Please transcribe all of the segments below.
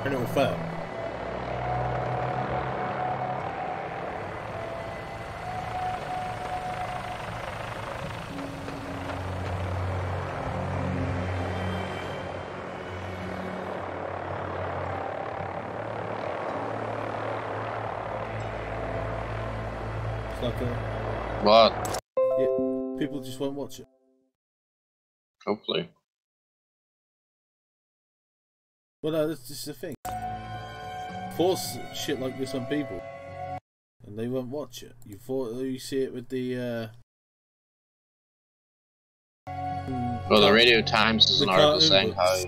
And it will fail. It's like a... What? Yeah, people just won't watch it. Hopefully. Well, no, that's just the thing. Force shit like this on people, and they won't watch it. You see it with the. Well, the Radio Times is an article saying how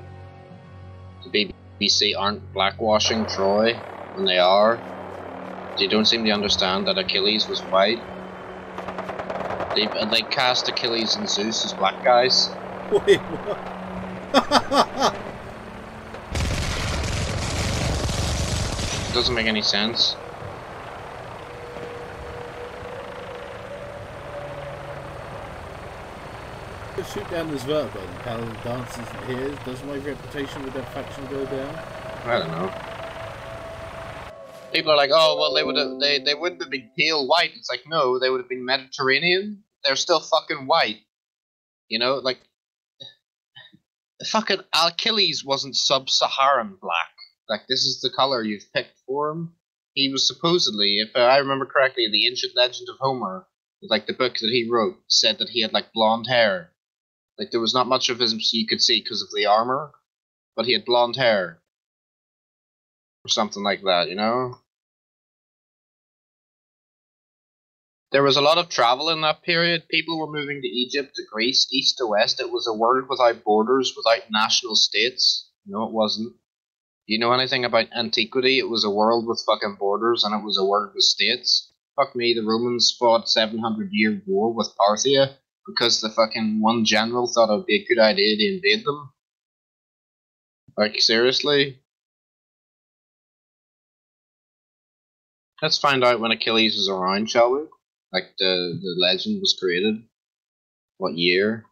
the BBC aren't blackwashing Troy when they are. They don't seem to understand that Achilles was white. They cast Achilles and Zeus as black guys. Wait, what? Doesn't make any sense. Shoot down this verb and Paladin dances here. Does my reputation with that faction go down? I don't know. People are like, oh well, they wouldn't have been pale white. It's like, no, they would have been Mediterranean. They're still fucking white. You know, like fucking Achilles wasn't sub-Saharan black. Like, this is the color you've picked for him. He was supposedly, if I remember correctly, the ancient legend of Homer, like the book that he wrote, said that he had like blonde hair. Like, there was not much of him you could see because of the armor, but he had blonde hair. Or something like that, you know? There was a lot of travel in that period. People were moving to Egypt, to Greece, east to west. It was a world without borders, without national states. No, it wasn't. You know anything about antiquity? It was a world with fucking borders, and it was a world with states. Fuck me, the Romans fought 700-year war with Parthia because the fucking one general thought it would be a good idea to invade them. Like, seriously? Let's find out when Achilles was around, shall we? Like, the legend was created. What year?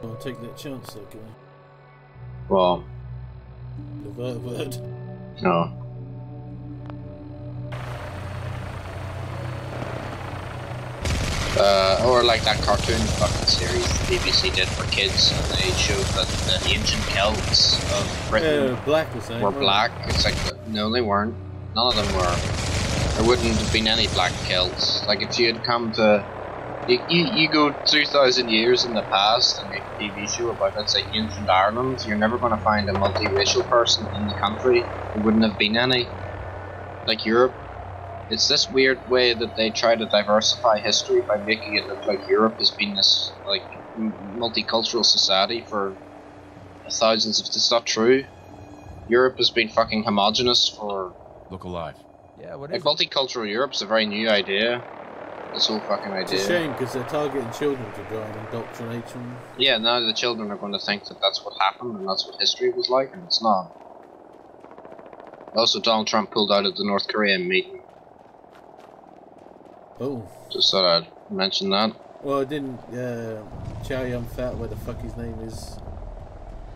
I'll take that chance, though, can I? Well, The word. no. Or like that cartoon fucking series the BBC did for kids, and they showed that the ancient Celts of Britain black was were black. It's like, no, they weren't. None of them were. There wouldn't have been any black Celts. Like, if you had come to... You go 2,000 years in the past and make a TV show about, let's say, ancient Ireland, you're never going to find a multiracial person in the country. There wouldn't have been any. Like Europe. It's this weird way that they try to diversify history by making it look like Europe has been this, like, multicultural society for thousands of... It's not true. Europe has been fucking homogenous for... Look alive. Yeah, what Like, is it? multicultural Europe's a very new idea. This whole fucking idea. It's a shame because they're targeting children to try and indoctrinate them. Yeah, now the children are going to think that that's what happened and that's what history was like, and it's not. Also, Donald Trump pulled out of the North Korean meeting. Oh. Just thought I'd mention that. Well, I didn't. Chow Yun Fat, where the fuck his name is.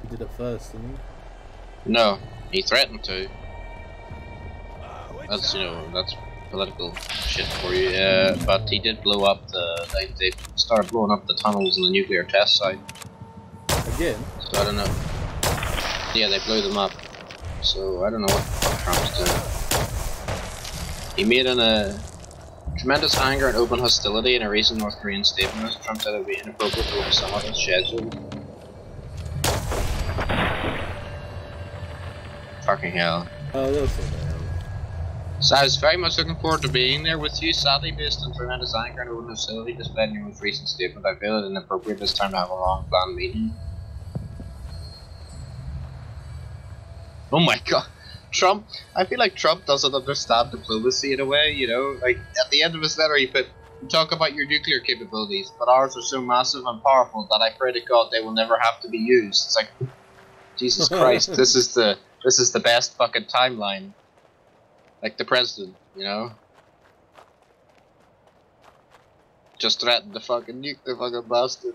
He did it first, didn't he? No, he threatened to. That's, you know, that's political shit for you. But he did blow up the... They started blowing up the tunnels in the nuclear test site. Again? So I don't know. Yeah, they blew them up. So I don't know what Trump's doing. He made a tremendous anger and open hostility in a recent North Korean statement. Trump said it would be inappropriate to hold someone as scheduled. Fucking hell. Oh, they'll say that. So I was very much looking forward to being there with you, sadly based on tremendous anger and open hostility displayed in your most recent statement. I feel it inappropriate this time to have a long planned meeting. Oh my god. Trump, I feel like Trump doesn't understand diplomacy in a way, you know? Like, at the end of his letter he put, You talk about your nuclear capabilities, but ours are so massive and powerful that I pray to God they will never have to be used. It's like, Jesus Christ, this is the best fucking timeline. Like the president, you know? Just threatened to fucking nuke the fucking bastard.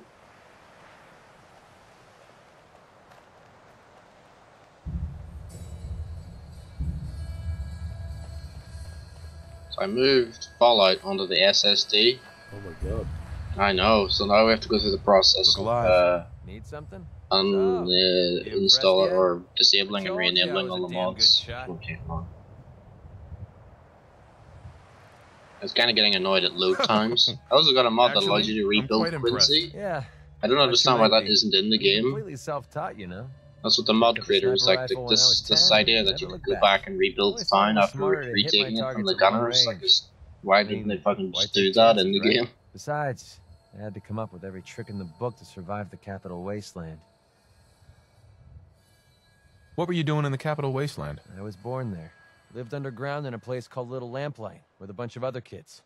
So I moved Fallout onto the SSD. Oh my god. I know, so now we have to go through the process of Need something? uninstall it or disabling and re-enabling all the Good mods. shot. Won't take long. I was kind of getting annoyed at load times. I also got a mod that allows you to rebuild Quincy. Yeah. I don't understand why that isn't in the game. Completely self-taught, you know. That's what the mod creators like. This idea that you could go back and rebuild the town after retaking it from the gunners. Like, why didn't they fucking just do that in the game? Besides, I had to come up with every trick in the book to survive the Capital Wasteland. What were you doing in the Capital Wasteland? I was born there. Lived underground in a place called Little Lamplight with a bunch of other kids.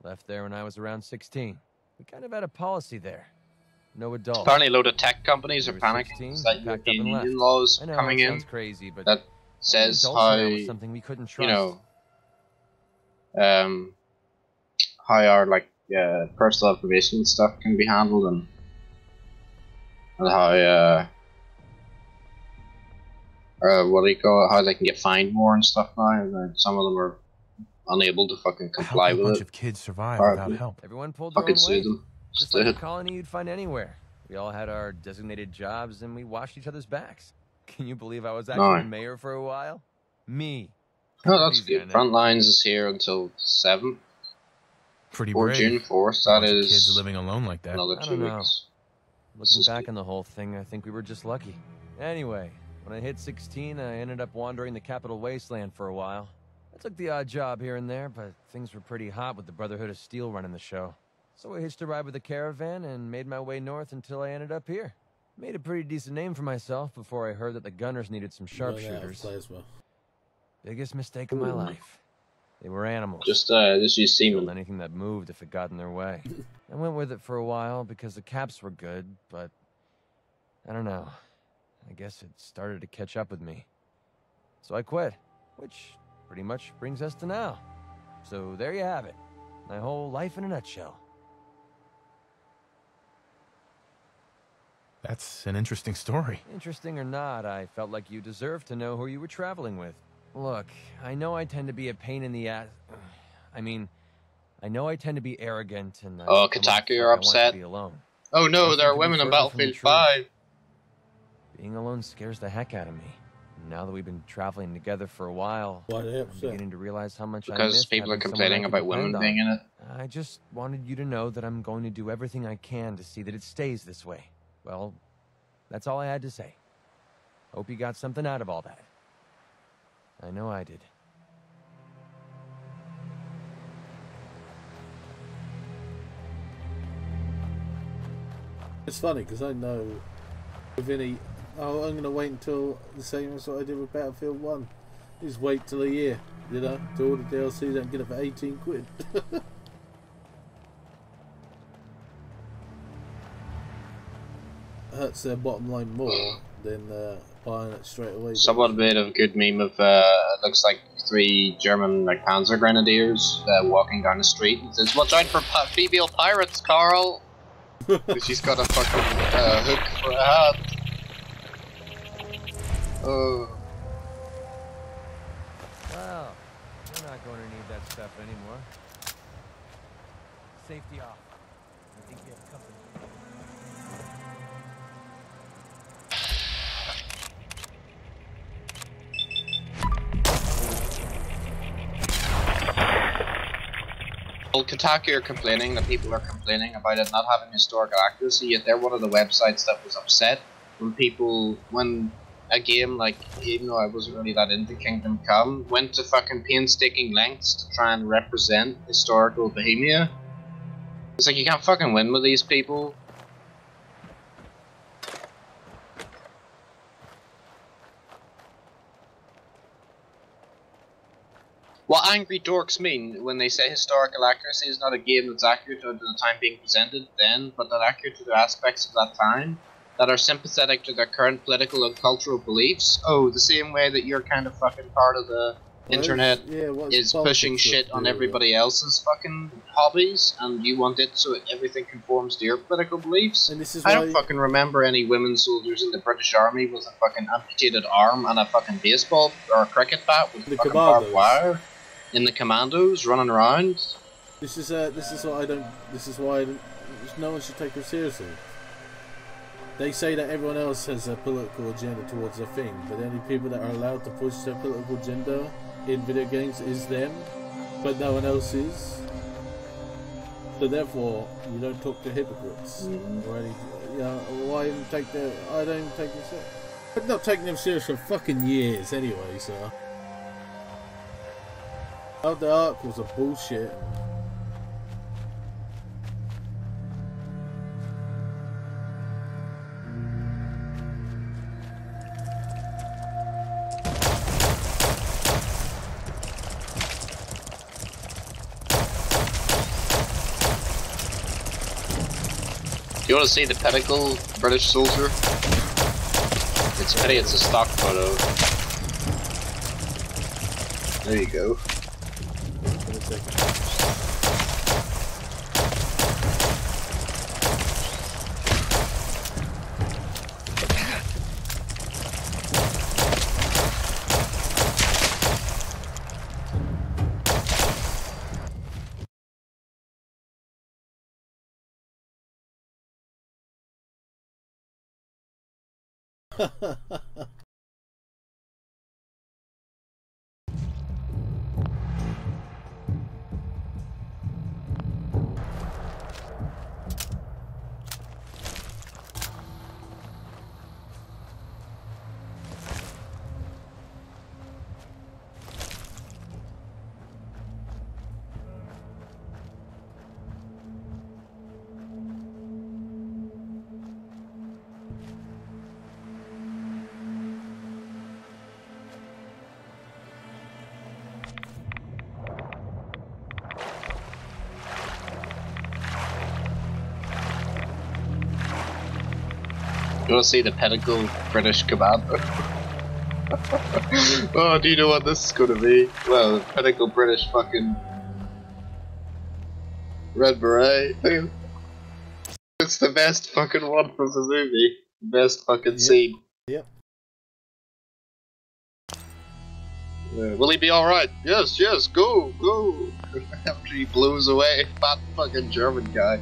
Left there when I was around 16. We kind of had a policy there. No adults. Apparently a load of tech companies are panicking that European Union laws coming in crazy, but that says how, something we couldn't trust. you know, how our like personal information and stuff can be handled, and how what do you call it? How they can get fined more and stuff now, and some of them are unable to fucking comply with it. A bunch of kids survive without help. Everyone pulled their own Fucking weight. sue them. Just like a colony you'd find anywhere. We all had our designated jobs and we watched each other's backs. Can you believe I was actually mayor for a while? Me. Oh, that's good. Frontlines is here until 7th. Pretty or brave. June 4th. That is kids living alone like that. another 2 weeks. Looking back on the whole thing, I think we were just lucky. Anyway, when I hit 16, I ended up wandering the Capital Wasteland for a while. I took the odd job here and there, but things were pretty hot with the Brotherhood of Steel running the show. So I hitched a ride with a caravan and made my way north until I ended up here. Made a pretty decent name for myself before I heard that the gunners needed some sharpshooters. Biggest mistake of my life. They were animals. Just use semen. Anything that moved if it got in their way. I went with it for a while because the caps were good, but I don't know. I guess it started to catch up with me. So I quit, which pretty much brings us to now. So there you have it. My whole life in a nutshell. That's an interesting story. Interesting or not, I felt like you deserved to know who you were traveling with. Look, I know I tend to be a pain in the ass. I mean, I know I tend to be arrogant and... Oh, Kotaku, you're upset. Oh no, there are women on Battlefield 5. Being alone scares the heck out of me. Now that we've been traveling together for a while, I'm beginning to realize how much I miss because people are complaining about women being in it. I just wanted you to know that I'm going to do everything I can to see that it stays this way. Well, that's all I had to say. Hope you got something out of all that. I know I did. It's funny because I know with any... Oh, I'm going to wait until the same as what I did with Battlefield 1. Just wait till a year, you know, to order DLC, then get it for 18 quid. Hurts their bottom line more than buying it straight away. Someone made a good meme of looks like 3 German like Panzer Grenadiers walking down the street and says, "Watch out for female pirates, Carl." She's got a fucking hook for a hat. Oh. Well, we're not going to need that stuff anymore. Safety off. I think we have company. Well, Kotaku are complaining that people are complaining about it not having historical accuracy, yet they're one of the websites that was upset when a game, like, even though I wasn't really that into Kingdom Come, went to fucking painstaking lengths to try and represent historical Bohemia. It's like, you can't fucking win with these people. What angry dorks mean when they say historical accuracy is not a game that's accurate to the time being presented then, but not accurate to the aspects of that time, that are sympathetic to their current political and cultural beliefs? Oh, the same way that you're kind of fucking part of the internet is pushing shit on everybody else's fucking hobbies, and you want it so everything conforms to your political beliefs. And this is I don't fucking remember any women soldiers in the British Army with a fucking amputated arm and a fucking baseball or a cricket bat with fucking barbed wire in the commandos running around. This is why no one should take them seriously. They say that everyone else has a political agenda towards a thing, but the only people that are allowed to push their political agenda in video games is them, but no one else is. So therefore, you don't talk to hypocrites. Or any, why even take their? I don't even take them serious. I've not taken them serious for fucking years anyway. So, the articles are bullshit. You want to see the pedicle British soldier? It's pity it's a stock photo. There you go. You want to see the pedicle British commander? Oh, do you know what this is going to be? Well, the pedicle British fucking Red Beret. It's the best fucking one from the movie. Best fucking scene. Yep. Will he be alright? Yes, yes, go, go! After he blows away, fat fucking German guy.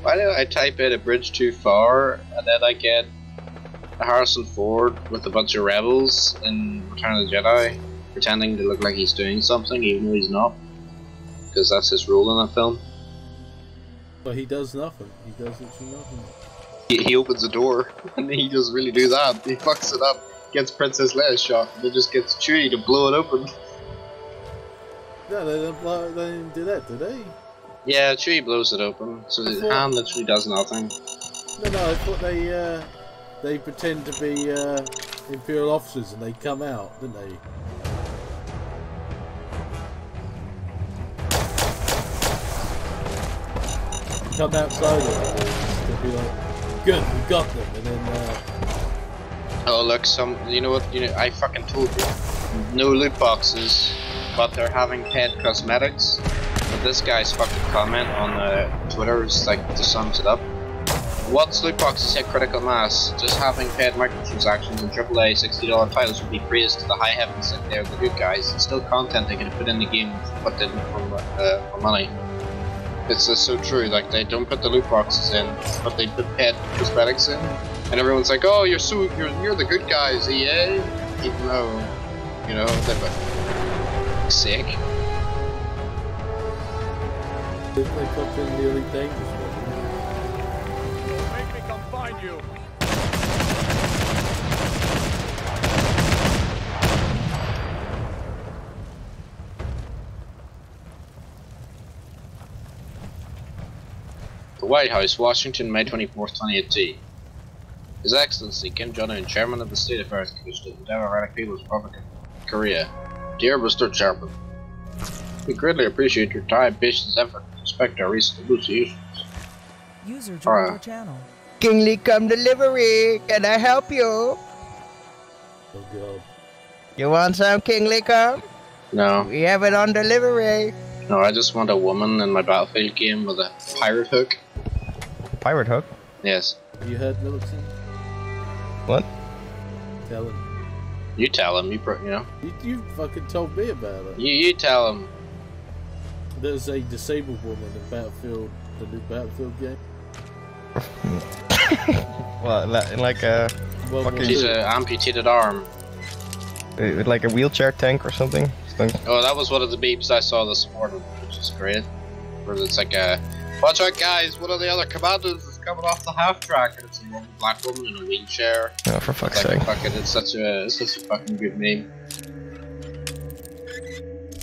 Why do I type in a bridge too far and then I get a Harrison Ford with a bunch of rebels in Return of the Jedi pretending to look like he's doing something even though he's not? Because that's his role in that film. But he does nothing. He does literally nothing. He opens a door and he doesn't really do that. He fucks it up, gets Princess Leia shot, and then just gets Chewie to blow it open. No, they didn't do that, did they? Yeah, Chewie blows it open, so his hand literally does nothing. No, I thought they pretend to be Imperial officers and they come out, didn't they? Come out slowly. They'll be like, good, we got them, and then. Oh look, you know what? I fucking told you, no loot boxes, but they're having paid cosmetics. But this guy's fucking comment on Twitter is like, just sums it up. Once loot boxes hit critical mass, just having paid microtransactions and AAA $60 titles would be praised to the high heavens that they're the good guys. It's still content they can put in the game but didn't for money. It's just so true, like they don't put the loot boxes in, but they put paid cosmetics in. And everyone's like, oh, you're the good guys, EA? Even though, they're sick. They put in the Elite Dangerous one. Make me come find you. The White House, Washington, May 24th, 2018. His Excellency Kim Jong-un, Chairman of the State Affairs Commission of the Democratic People's Republic of Korea, Dear Mr. Chairman, we greatly appreciate your time, patience, effort, and respect our recent negotiations. User joined your channel. Kingly come delivery. Can I help you? Oh god. You want some Kingly come? No. We have it on delivery. No, I just want a woman in my Battlefield game with a pirate hook. Pirate hook? Yes. Have you heard Milton? What? Tell him. You tell him, you know. You fucking told me about it. You tell him. There's a disabled woman in Battlefield, the new Battlefield game. Well, like a She's an amputated arm. with like a wheelchair tank or something. Oh, that was one of the beeps I saw this morning, which is great. Where it's like a, watch out guys, one of the other commandos is coming off the half track, and it's a young black woman in a wheelchair. Oh, for fuck's Like sake! it's such a fucking good meme.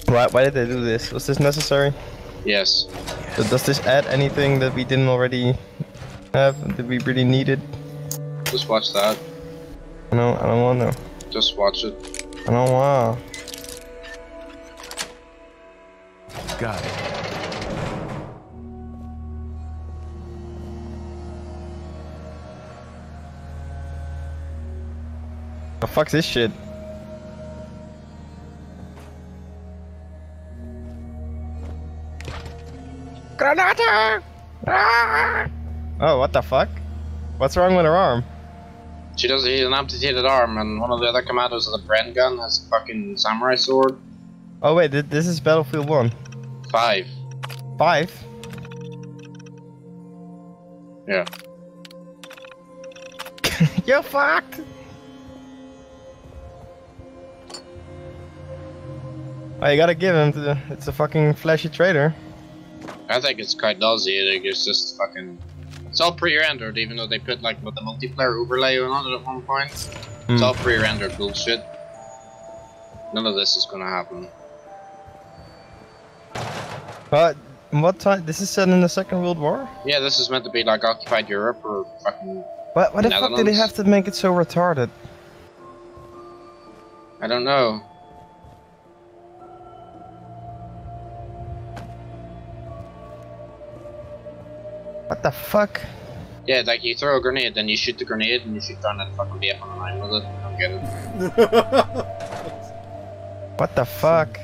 Why did they do this? Was this necessary? Yes. So does this add anything that we didn't already have? That we really needed? Just watch that. No, I don't want to. Just watch it. I don't want. Got it. The fuck's this shit? Granata! Ah! Oh, what the fuck? What's wrong with her arm? She does. He's an amputated arm, and one of the other commandos has a Bren gun, has a fucking samurai sword. Oh wait, this is Battlefield 1. 5. 5? Yeah. You're fucked! Oh, you gotta give him the. It's a fucking flashy trader. I think it's quite nauseating. It's just fucking. It's all pre-rendered, even though they put like with the multiplayer overlay on it at one point. It's all pre-rendered bullshit. None of this is gonna happen. What time? This is set in the Second World War? Yeah, this is meant to be like occupied Europe or fucking. Why the fuck did they Netherlands? have to make it so retarded? I don't know. What the fuck? Yeah, like you throw a grenade, then you shoot the grenade, and you shoot down that fucking BF on the line with it. I don't get it. What the fuck?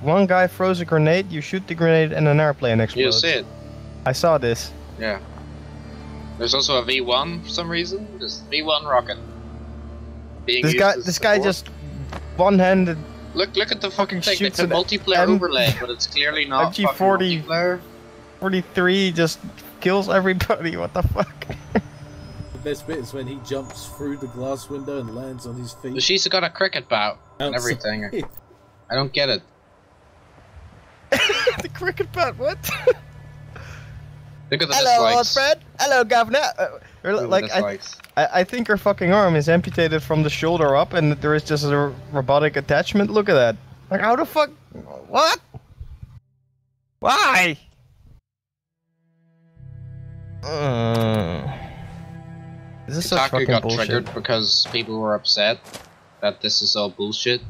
One guy throws a grenade, you shoot the grenade, and an airplane explodes. You'll see it. I saw this. Yeah. There's also a V1 for some reason. This V1 rocket. Being This used guy as support. just one-handed Look at the fucking thing. shoots It's a an multiplayer overlay, but it's clearly not MG40. fucking multiplayer. 43 just kills everybody. What the fuck? The best bit is when he jumps through the glass window and lands on his feet. But she's got a cricket bat and Outside. everything. I don't get it. The cricket bat. What? Look at the Hello, old dislikes. friend. Hello, governor. Look at Like the dislikes. I think her fucking arm is amputated from the shoulder up, and there is just a robotic attachment. Look at that. Like, how the fuck? What? Why? This is such Kotaku fucking got bullshit. triggered because people were upset that this is all bullshit.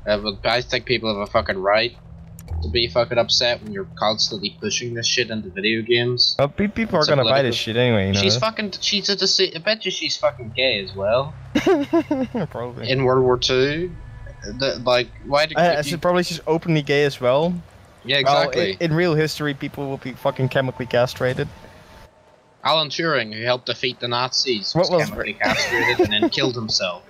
But I think people have a fucking right to be fucking upset when you're constantly pushing this shit into video games. Well, people are It's a gonna buy political- this shit anyway, you know. She's fucking. I bet you she's fucking gay as well. Probably. In World War II, like why did Probably she's openly gay as well. Yeah, exactly. Well, in real history, people will be fucking chemically castrated. Alan Turing, who helped defeat the Nazis, What was- chemically castrated and then killed himself.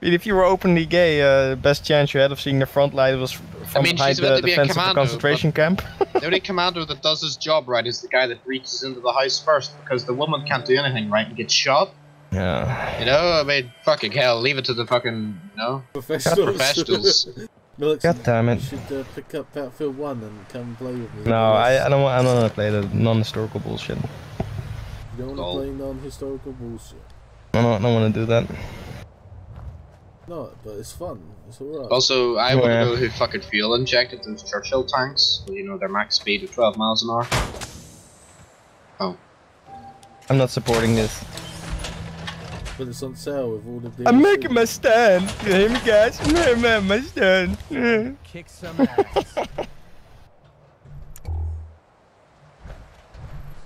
I mean, if you were openly gay, the best chance you had of seeing the front line was from behind she's meant the to be a defense of the commando, concentration camp. The only commando that does his job right is the guy that reaches into the house first, because the woman can't do anything right and gets shot. Yeah. You know, I mean, fucking hell, leave it to the fucking, you know, professionals. Milton, God damn it. You should pick up Battlefield 1 and come and play with me. No, I don't want to play the non-historical bullshit. You don't want to play non-historical bullshit. I don't want to do that. No, but it's fun. It's alright. Also, I want to Yeah. know who fucking fuel injected those Churchill tanks. Well, you know, their max speed of 12 miles an hour. Oh. I'm not supporting this. But it's on sale with all the DLC. I'm making my stand. You hear me, guys? I'm making my stand. Kick some ass.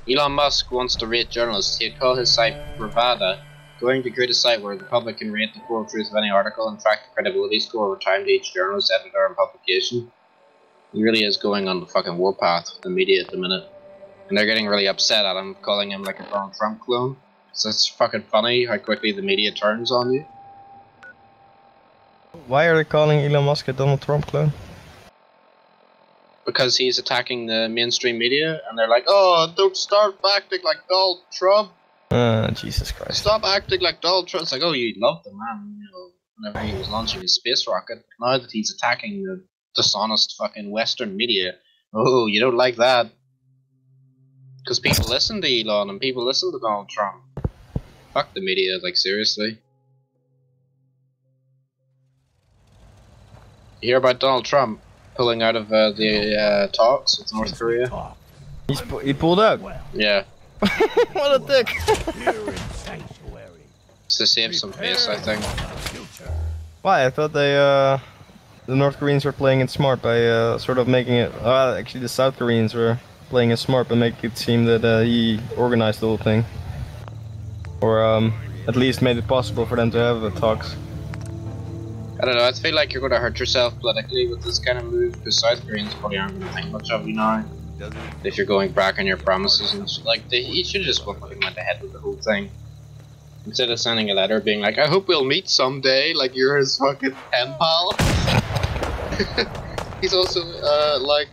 Elon Musk wants to rate journalists. He'd call his site Bravada, going to create a site where the public can rate the core truth of any article and track the credibility score over time to each journalist, editor, and publication. He really is going on the fucking warpath with the media at the minute. And they're getting really upset at him, calling him like a Donald Trump clone. So it's fucking funny how quickly the media turns on you. Why are they calling Elon Musk a Donald Trump clone? Because he's attacking the mainstream media, and they're like, oh, don't start acting like Donald Trump. Jesus Christ. Stop acting like Donald Trump. It's like, oh, you loved the man, you know, whenever he was launching his space rocket. Now that he's attacking the dishonest fucking Western media, oh, you don't like that. Because people listen to Elon and people listen to Donald Trump. Fuck the media, like, seriously. You hear about Donald Trump pulling out of the talks with North Korea? He pulled out? Yeah. What a dick! It's to save some face, I think. Why? I thought they, the North Koreans were playing it smart by sort of making it. Actually, the South Koreans were playing it smart by making it seem that he organized the whole thing, or at least made it possible for them to have the talks. I don't know. I feel like you're going to hurt yourself politically with this kind of move, because South Koreans probably aren't going to think much of you now. If you're going back on your promises and shit. Like, you should just go fucking went ahead with the whole thing. Instead of sending a letter being like, I hope we'll meet someday, like you're his fucking pen pal. He's also, like,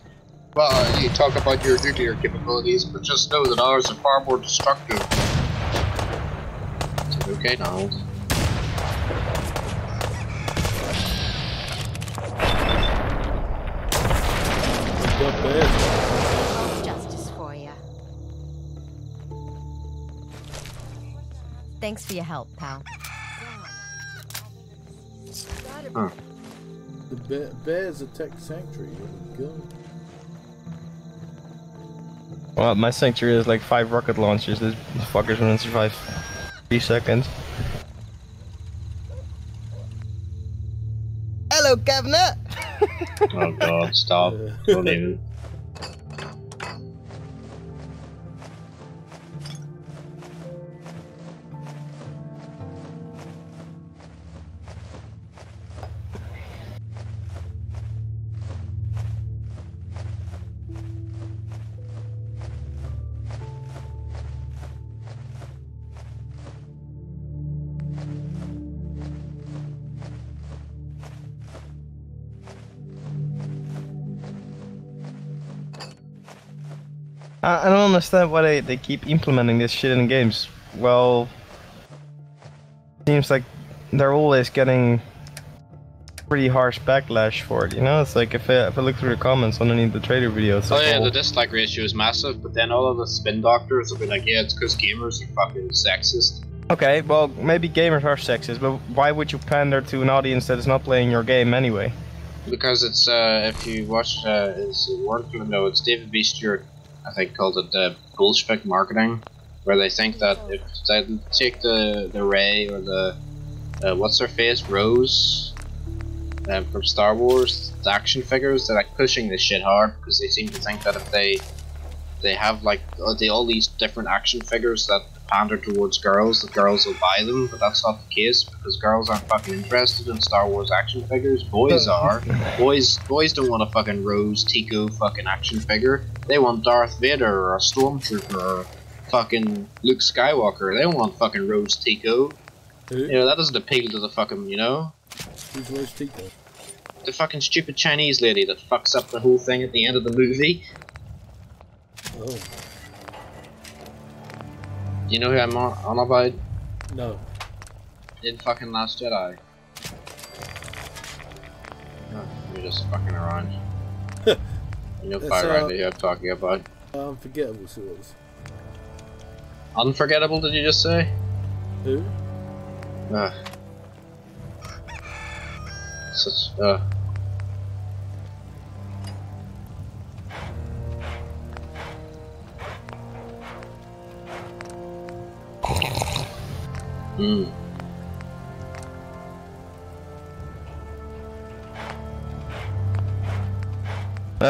well, you talk about your nuclear capabilities, but just know that ours are far more destructive. It's like, okay, Donald. Justice for you. Thanks for your help, pal. Huh. The bears attack sanctuary. Go. Well, my sanctuary is like 5 rocket launches. This fucker's gonna survive 3 seconds. Hello, Cabinet! Oh god, stop. Don't even. I don't understand why they keep implementing this shit in games. Well, seems like they're always getting pretty harsh backlash for it, you know? It's like if I look through the comments underneath the trader videos. Oh yeah, the dislike ratio is massive, but then all of the spin doctors will be like, yeah, it's because gamers are fucking sexist. Okay, well, maybe gamers are sexist, but why would you pander to an audience that is not playing your game anyway? Because it's, if you watch his work, no, it's David B. Stewart, I think, called it Bolshevik marketing, where they think that if they take the Rey or the what's her face, Rose, from Star Wars, the action figures, they're like pushing this shit hard because they seem to think that if they have like all these different action figures that pander towards girls, the girls will buy them, but that's not the case because girls aren't fucking interested in Star Wars action figures. Boys are. Boys don't want a fucking Rose Tico fucking action figure. They want Darth Vader or a Stormtrooper or fucking Luke Skywalker. They don't want fucking Rose Tico. You know, that doesn't appeal to the fucking, you know? Who's Rose Tico? The fucking stupid Chinese lady that fucks up the whole thing at the end of the movie. Oh. Do you know who I'm on about? No. In fucking Last Jedi. No, you're just fucking around. You know Fire Rider who I'm talking about. Unforgettable swords. Unforgettable, did you just say? Who? Such,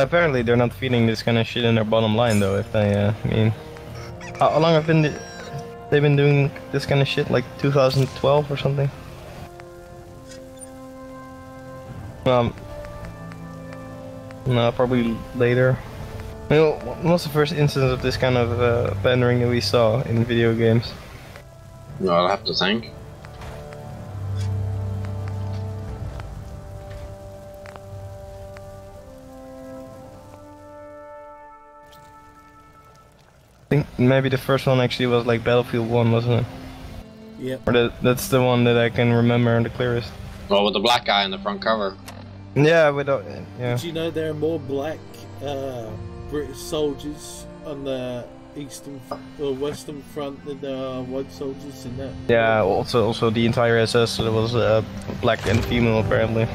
Apparently they're not feeding this kind of shit in their bottom line though, if they, I mean... How long have they've been doing this kind of shit, like 2012 or something? No, probably later. You know, what was the first instance of this kind of pandering that we saw in video games? No, I'll have to think. I think maybe the first one actually was like Battlefield 1, wasn't it? Yep. Or that's the one that I can remember the clearest. Well, with the black guy on the front cover. Yeah, without, yeah. Did you know there are more black British soldiers on the eastern or western front than there are white soldiers in that? Yeah, also the entire SS was black and female apparently.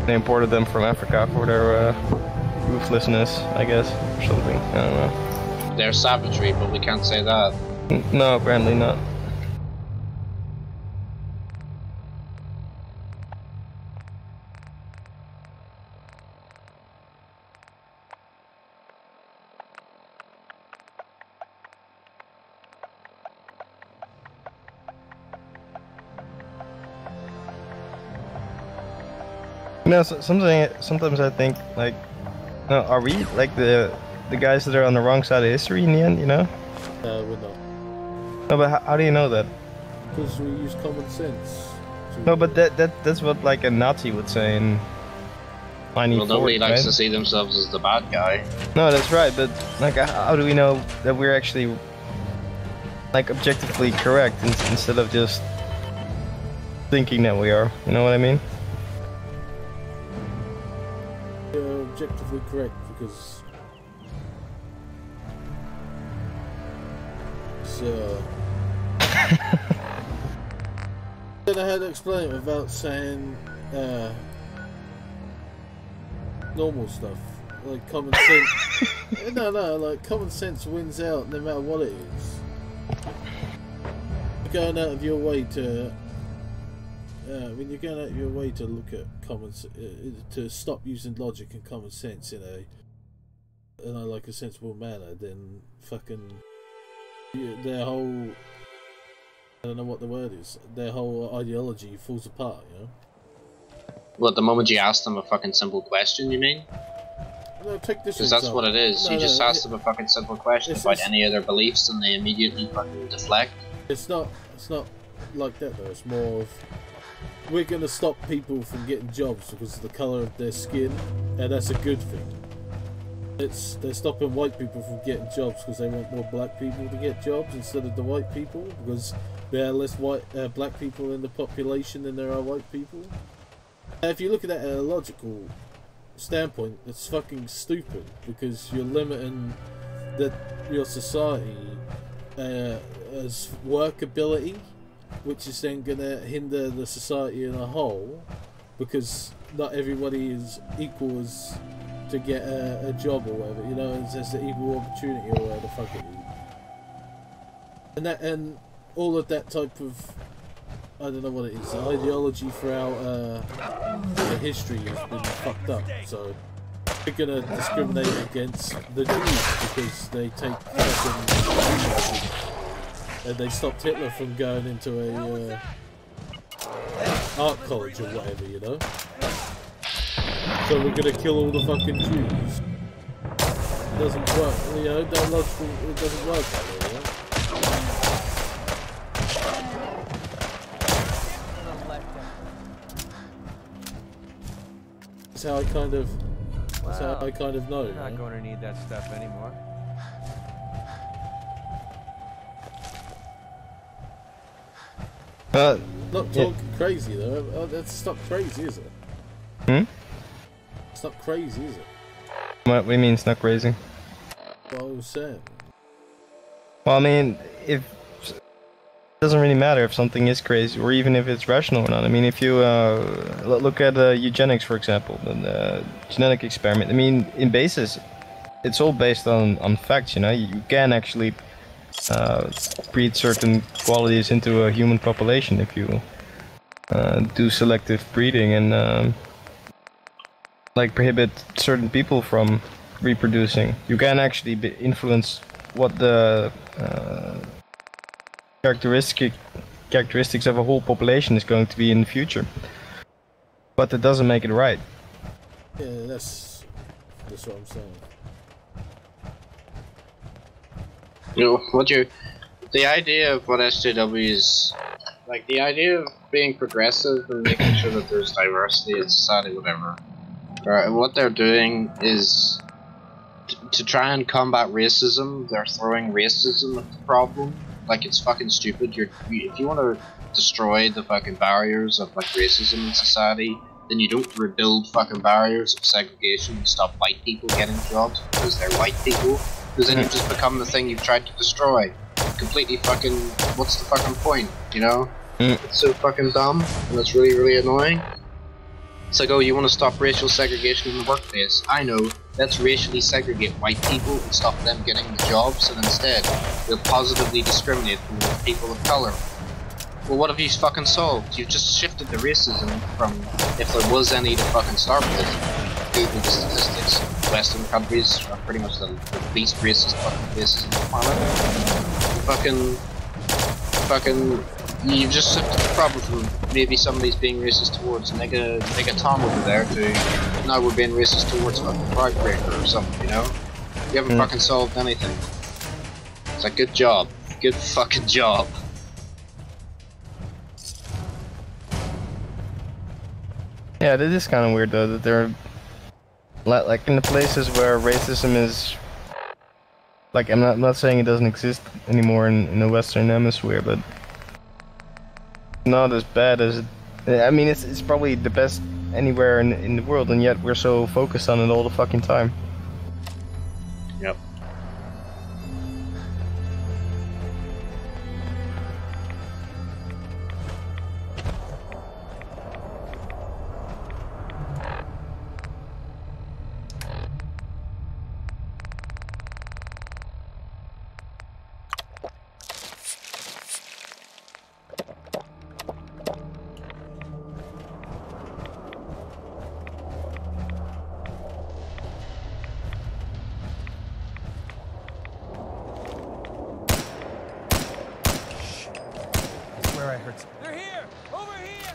They imported them from Africa for their ruthlessness, I guess, or something. I don't know. They're savagery, but we can't say that. No, apparently not. You know, sometimes I think, like, no, are we like the guys that are on the wrong side of history in the end? You know? We're not. No, but how do you know that? Because we use common sense. No, but that's what like a Nazi would say in 94. Well, nobody likes right? to see themselves as the bad guy. No, that's right. But like, how do we know that we're actually like objectively correct instead of just thinking that we are? You know what I mean? You're objectively correct because I don't know how to explain it without saying normal stuff like common sense. No, like common sense wins out no matter what it is. You're going out of your way to when you're going out of your way to look at to stop using logic and common sense in like a sensible manner, then fucking their whole, I don't know what the word is, their whole ideology falls apart, you know? Well, at the moment you ask them a fucking simple question, you mean? No, take this Because that's example. what it is. No, you just no, ask them a fucking simple question about any of their beliefs and they immediately fucking deflect. It's not like that though, it's more of, we're gonna stop people from getting jobs because of the colour of their skin, and that's a good thing. They're stopping white people from getting jobs because they want more black people to get jobs instead of the white people, because there are less black people in the population than there are white people. And if you look at that at a logical standpoint, it's fucking stupid, because you're limiting your society as workability, which is then going to hinder the society in a whole, because not everybody is equal as to get a job or whatever, you know, it's the equal opportunity or whatever the fuck it is. And all of that type of, I don't know what it is, the ideology throughout the history has been fucked up, so we're gonna discriminate against the Jews because they take fucking, and they stopped Hitler from going into a art college or whatever, you know? So we're gonna kill all the fucking Jews. It doesn't work, you know, it doesn't work that way, you know? That's how I kind of, know. We're not going to need that stuff anymore. Not talking crazy though. That's not crazy, is it? Hmm? It's not crazy, is it? What do you mean it's not crazy? What I was saying. Well, I mean, it doesn't really matter if something is crazy or even if it's rational or not. I mean, if you look at eugenics, for example, the genetic experiment. I mean, in basis, it's all based on facts. You know, you can actually breed certain qualities into a human population if you do selective breeding, and like prohibit certain people from reproducing. You can actually influence what the characteristics of a whole population is going to be in the future, but that doesn't make it right. Yeah, that's what I'm saying. You know, the idea of what SJW is, like the idea of being progressive and making sure that there's diversity in society, whatever. And what they're doing is to try and combat racism. They're throwing racism at the problem. Like, it's fucking stupid. If you want to destroy the fucking barriers of like racism in society, then you don't rebuild fucking barriers of segregation and stop white people getting jobs because they're white people. Because then you just become the thing you've tried to destroy. Completely fucking. What's the fucking point? You know? It's so fucking dumb, and it's really, really annoying. It's like, oh, you want to stop racial segregation in the workplace? I know. Let's racially segregate white people and stop them getting the jobs, and instead, we'll positively discriminate towards people of color. Well, what have you fucking solved? You've just shifted the racism from, if there was any to fucking start with. Google the statistics. Western countries are pretty much the least racist fucking places on the planet. You've just shifted the problem from maybe somebody's being racist towards nigga Tom over there to now we're being racist towards fucking Pride Breaker or something, you know? You haven't fucking solved anything. It's like, good job. Good fucking job. Yeah, it is kind of weird though that they're like in the places where racism is like, I'm not saying it doesn't exist anymore in the Western Hemisphere, but not as bad as it. I mean, it's probably the best anywhere in the world, and yet we're so focused on it all the fucking time. Yep. They're here! Over here!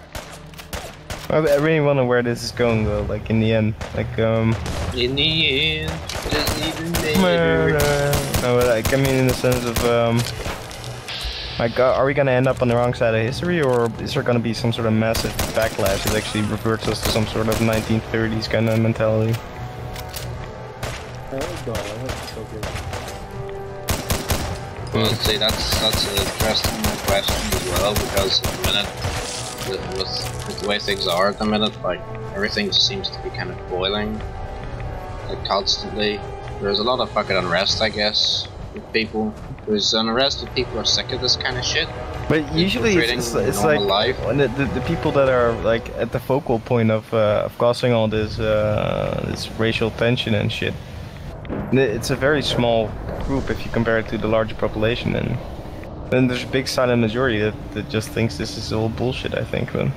I really wonder where this is going though, like in the end. Like, in the end, it doesn't even matter. no, like, I mean in the sense of, like, are we gonna end up on the wrong side of history, or is there gonna be some sort of massive backlash that actually reverts us to some sort of 1930s kind of mentality? Well, see, that's an interesting question as well, because at the minute, with the way things are at the minute, like, everything just seems to be kind of boiling, like, constantly. There's a lot of fucking unrest, I guess, with people. There's unrest if people are sick of this kind of shit. But usually it's like the people that are like at the focal point of causing all this this racial tension and shit. It's a very small group if you compare it to the larger population, and then there's a big silent majority that just thinks this is all bullshit, I think. But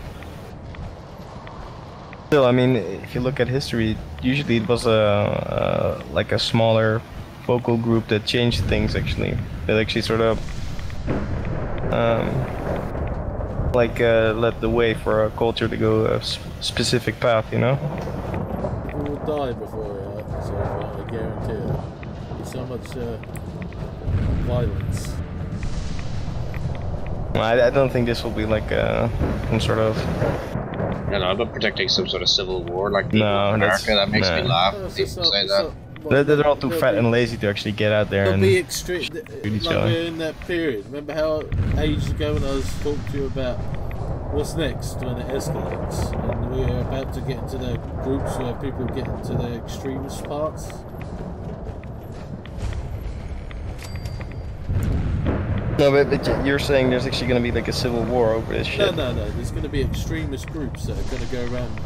still, I mean, if you look at history, usually it was like a smaller focal group that changed things. Actually, that actually sort of led the way for a culture to go a specific path, you know. People will die before it, so I guarantee it. There's so much violence. I don't think this will be like some sort of. No, I'm not predicting some sort of civil war like no, in America. That makes me laugh when people say that. They're all too fat and lazy to actually get out there and be extreme. Like we're in that period. Remember how ages ago when I was talking to you about what's next when it escalates, and we're about to get into the groups where people get into the extremist parts. No, but you're saying there's actually going to be like a civil war over this shit. No. There's going to be extremist groups that are going to go around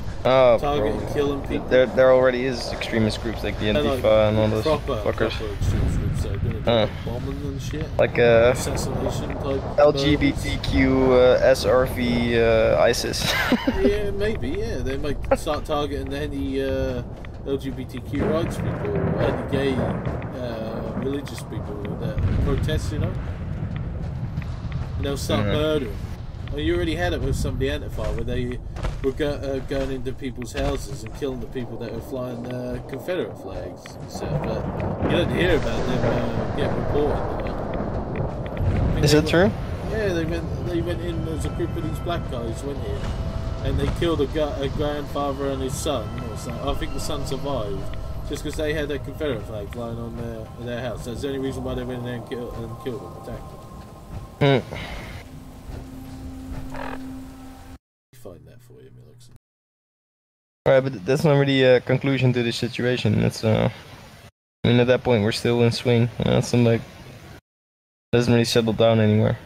targeting and killing people. There already is extremist groups like the Antifa and all those fuckers. Proper extremist groups that are going to bombing and shit. Like Assassination type LGBTQ SRV ISIS. Yeah, maybe, yeah. They might start targeting any LGBTQ rights people or any gay religious people that protest, you know? And they'll start murdering. Well, you already had it with some of the Antifa where they were going into people's houses and killing the people that were flying Confederate flags and stuff, but you don't hear about them get reported, you know? Is it true? Yeah, they went in as a group of these black guys went in and they killed a grandfather and his son or something. I think the son survived just because they had a Confederate flag flying on their house. That's the only reason why they went in there and killed them, attacked them. Find that for you, Milix. Alright, but that's not really a conclusion to the situation. It's I mean, at that point we're still in swing. It's like doesn't really settle down anywhere.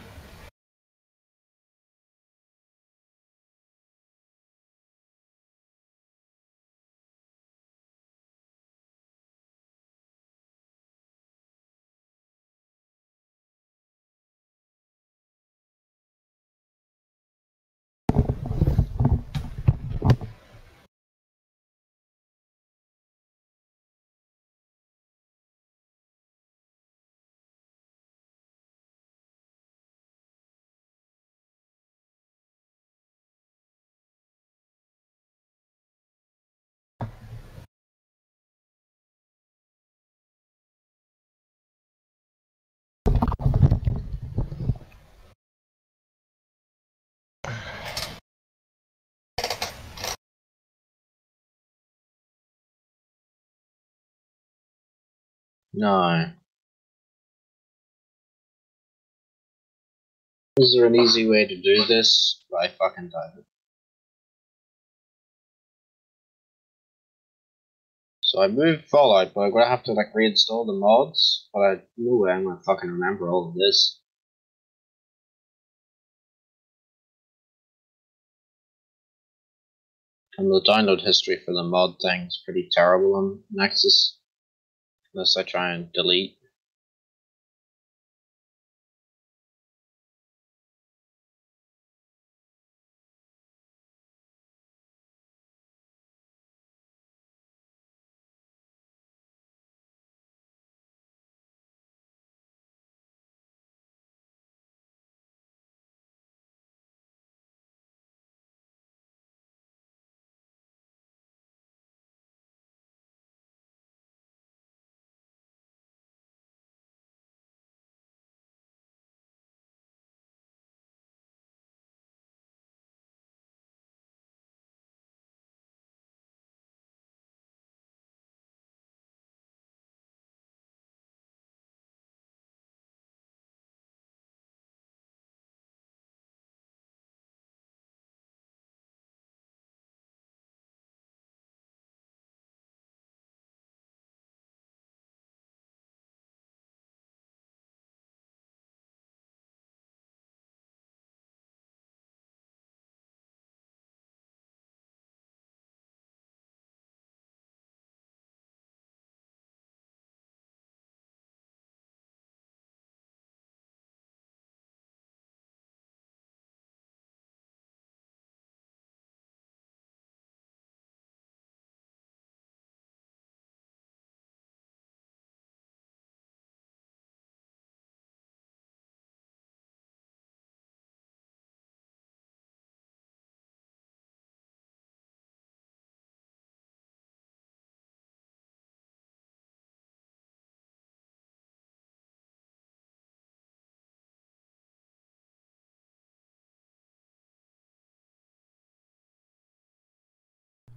No. Is there an easy way to do this? I fucking type it. So I moved Fallout, but I'm gonna have to like reinstall the mods. But I no way I'm gonna fucking remember all of this. And the download history for the mod thing is pretty terrible on Nexus. Unless I try and delete.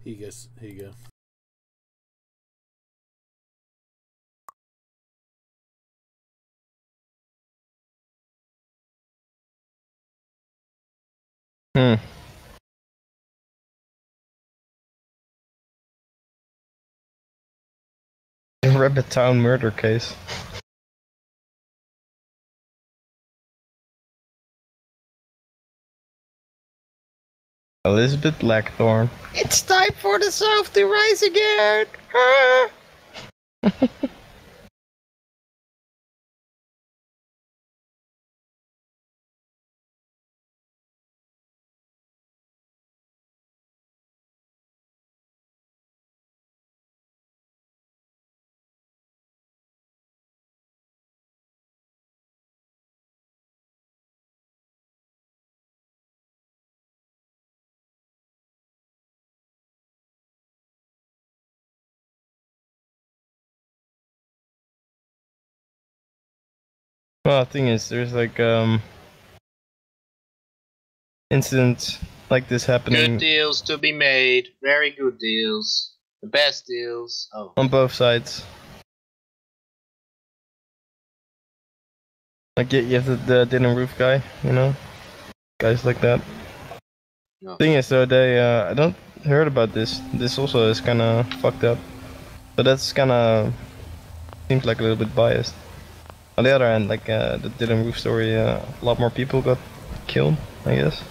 Here you go. Rabbit Town murder case. Elizabeth Blackthorn. It's time for the South to rise again! Well, the thing is, there's like incidents like this Good happening deals to be made. Very good deals. The best deals. Oh. on both sides. Like you have the dinner roof guy, you know, guys like that. No. Thing is though, they I don't heard about this. This also is kind of fucked up. But that's kind of seems like a little bit biased. On the other hand, like the Dylan Roof story, a lot more people got killed, I guess.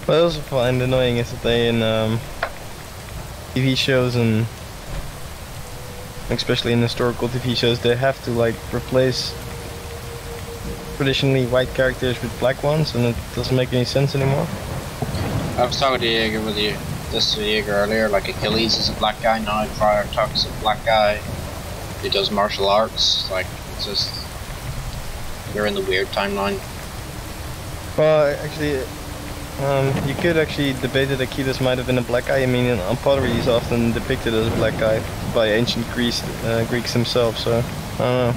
What I also find annoying is that they in TV shows and especially in historical TV shows, they have to like replace traditionally white characters with black ones, and it doesn't make any sense anymore. I was talking to Jaeger with you, this Jaeger earlier, like Achilles is a black guy now, Friar Tuck's a black guy who does martial arts, like, it's just, you're in the weird timeline. Well, actually, you could actually debate that Achilles might have been a black guy. I mean, on pottery he's often depicted as a black guy by ancient Greeks themselves, so, I don't know.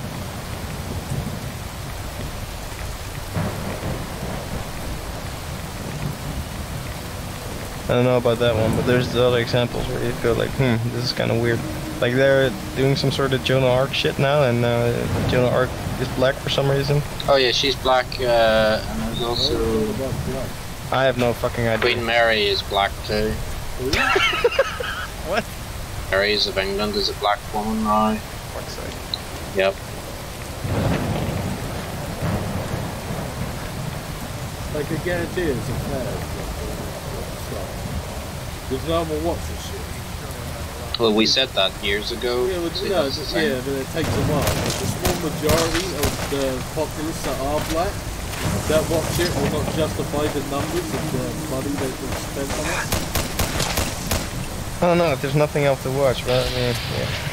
I don't know about that one, but there's the other examples where you go like, this is kind of weird. Like they're doing some sort of Joan of Arc shit now, and Joan of Arc is black for some reason. Oh yeah, she's black, and there's also... I have no fucking idea. Queen Mary is black too. What? Mary's of England is a black woman now. Fuck's sake. Yep. Like I guarantee it's a fair. Because no one watch this shit. Well, we said that years ago. Yeah, See, no, that's the thing. yeah, but it takes a while. But the small majority of the populace that are black that watch it will not justify the numbers of the money that they spent on it. I don't know if there's nothing else to watch, but I mean, yeah.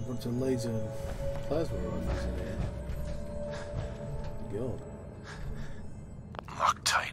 bunch of laser and plasma rifles in here. God. Lock tight.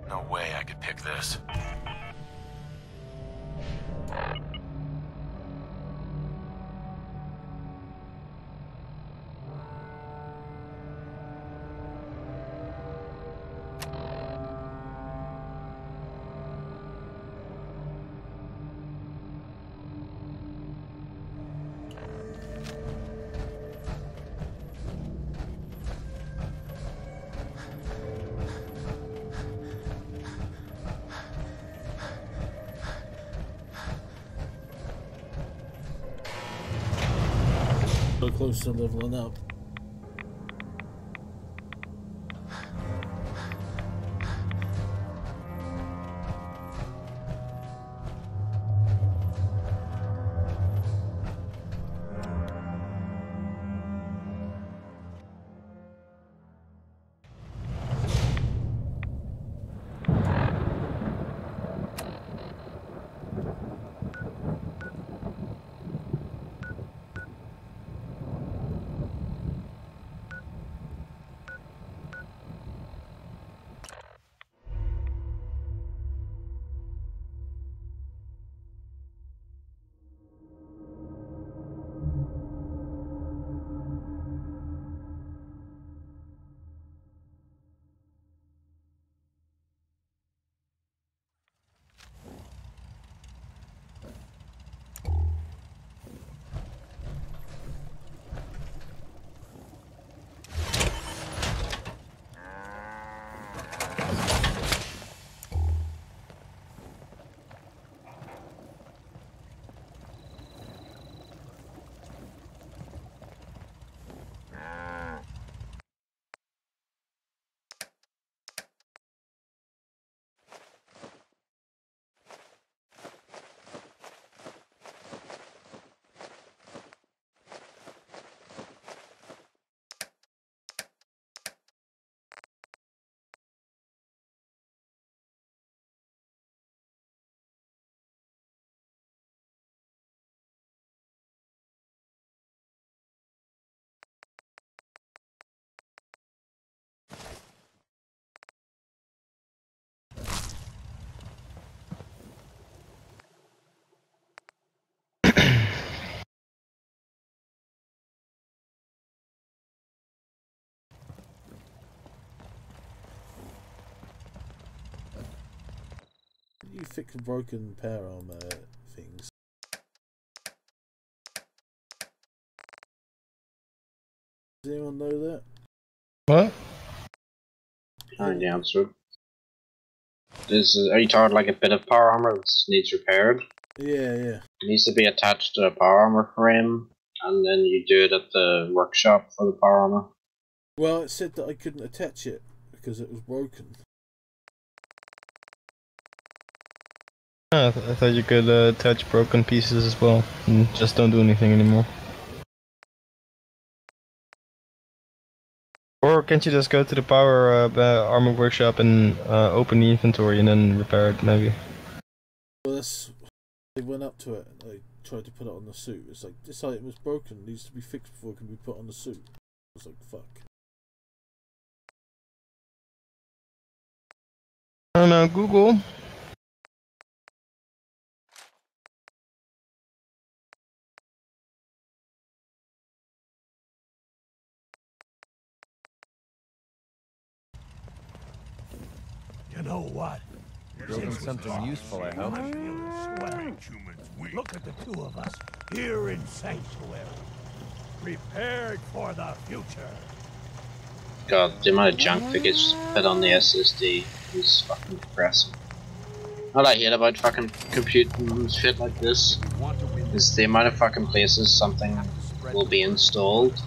No way I could pick this. So close to leveling up. You fix broken power armor things. Does anyone know that? What? I the answer. Are you talking like a bit of power armor that needs repaired? Yeah, yeah. It needs to be attached to a power armor frame, and then you do it at the workshop for the power armor. Well, it said that I couldn't attach it because it was broken. I thought you could attach broken pieces as well, and just don't do anything anymore. Or can't you just go to the power armor workshop and open the inventory and then repair it, maybe? Well, they went up to it and they tried to put it on the suit. It's like, this item was broken, needs to be fixed before it can be put on the suit. I was like, fuck. I don't know, Google. You know what? Building something useful, I hope. Look at the two of us here in Sanctuary, prepared for the future. God, the amount of junk that gets put on the SSD is fucking depressing. All I hate about fucking computing shit like this is the amount of fucking places something will be installed.